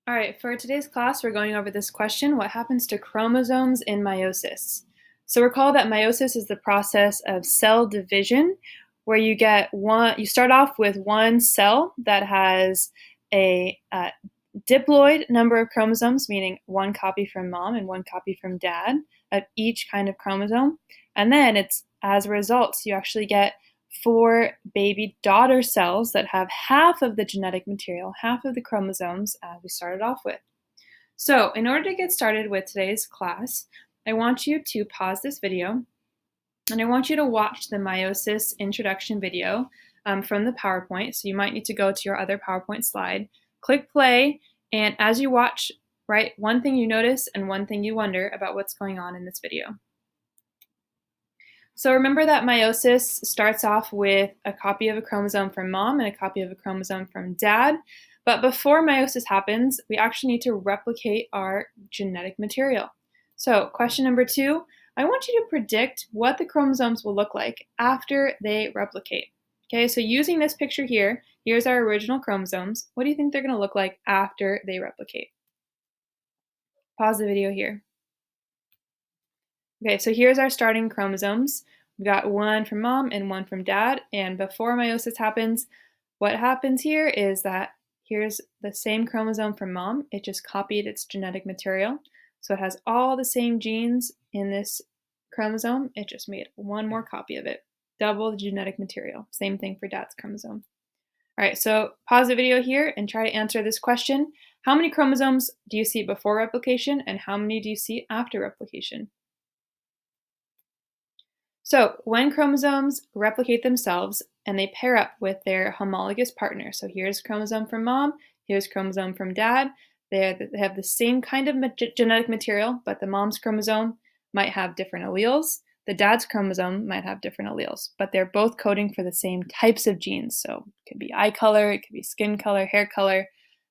All right, for today's class, we're going over this question: what happens to chromosomes in meiosis? So recall that meiosis is the process of cell division where you start off with one cell that has a diploid number of chromosomes, meaning one copy from mom and one copy from dad of each kind of chromosome. And then as a result, you actually get 4 baby daughter cells that have half of the genetic material, half of the chromosomes we started off with. So in order to get started with today's class, I want you to pause this video and I want you to watch the meiosis introduction video from the PowerPoint. So you might need to go to your other PowerPoint slide, click play, and as you watch, write one thing you notice and one thing you wonder about what's going on in this video. So remember that meiosis starts off with a copy of a chromosome from mom and a copy of a chromosome from dad. But before meiosis happens, we actually need to replicate our genetic material. So question number 2, I want you to predict what the chromosomes will look like after they replicate. Okay, so using this picture here, here's our original chromosomes. What do you think they're going to look like after they replicate? Pause the video here. Okay, so here's our starting chromosomes. We've got one from mom and one from dad, and before meiosis happens, what happens here is that here's the same chromosome from mom. It just copied its genetic material. So it has all the same genes in this chromosome. It just made one more copy of it. Double the genetic material. Same thing for dad's chromosome. All right, so pause the video here and try to answer this question. How many chromosomes do you see before replication and how many do you see after replication? So when chromosomes replicate themselves and they pair up with their homologous partner, so here's chromosome from mom, here's chromosome from dad, they have the same kind of genetic material, but the mom's chromosome might have different alleles. The dad's chromosome might have different alleles, but they're both coding for the same types of genes. So it could be eye color, it could be skin color, hair color.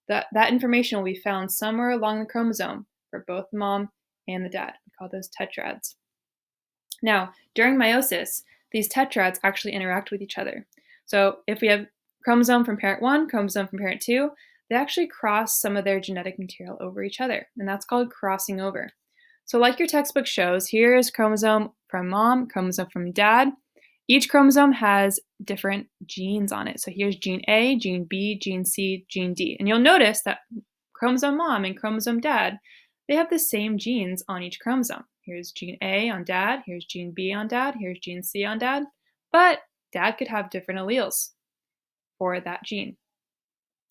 That information will be found somewhere along the chromosome for both the mom and the dad. We call those tetrads. Now, during meiosis, these tetrads actually interact with each other. So if we have chromosome from parent 1, chromosome from parent 2, they actually cross some of their genetic material over each other, and that's called crossing over. So like your textbook shows, here is chromosome from mom, chromosome from dad. Each chromosome has different genes on it. So here's gene A, gene B, gene C, gene D. And you'll notice that chromosome mom and chromosome dad, they have the same genes on each chromosome. Here's gene A on dad, here's gene B on dad, here's gene C on dad, but dad could have different alleles for that gene.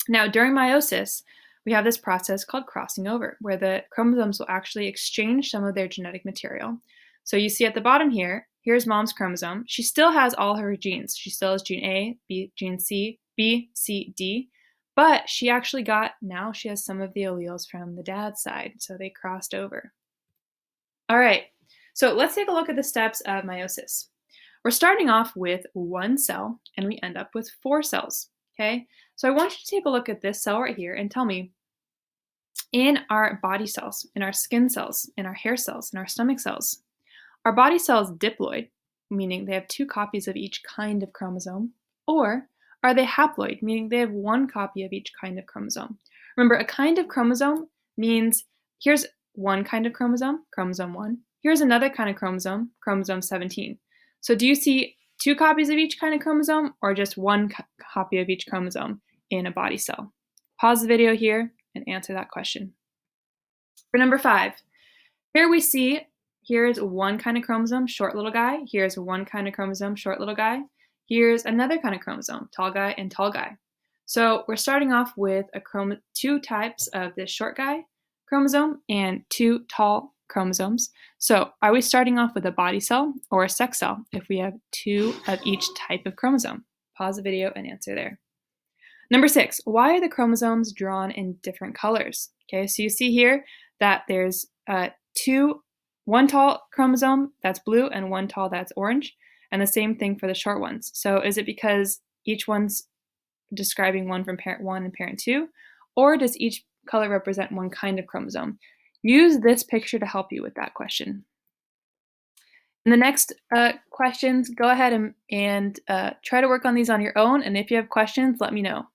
Now, during meiosis, we have this process called crossing over, where the chromosomes will actually exchange some of their genetic material. So you see at the bottom here, here's mom's chromosome. She still has all her genes. She still has gene A, B, gene C, B, C, D, but she has some of the alleles from the dad's side, so they crossed over. All right, so let's take a look at the steps of meiosis. We're starting off with one cell, and we end up with 4 cells, okay? So I want you to take a look at this cell right here and tell me, in our body cells, in our skin cells, in our hair cells, in our stomach cells, are body cells diploid, meaning they have 2 copies of each kind of chromosome, or are they haploid, meaning they have 1 copy of each kind of chromosome? Remember, a kind of chromosome means here's one kind of chromosome, chromosome 1. Here's another kind of chromosome, chromosome 17. So do you see 2 copies of each kind of chromosome or just 1 copy of each chromosome in a body cell? Pause the video here and answer that question. For number 5, here we see here's 1 kind of chromosome, short little guy. Here's 1 kind of chromosome, short little guy. Here's another kind of chromosome, tall guy and tall guy. So we're starting off with 2 types of this short guy chromosome and 2 tall chromosomes. So are we starting off with a body cell or a sex cell if we have 2 of each type of chromosome? Pause the video and answer there. Number 6, why are the chromosomes drawn in different colors? Okay, so you see here that there's 1 tall chromosome that's blue and 1 tall that's orange, and the same thing for the short ones. So is it because each one's describing one from parent 1 and parent 2, or does each color represent 1 kind of chromosome? Use this picture to help you with that question. In the next questions, go ahead and try to work on these on your own, and if you have questions, let me know.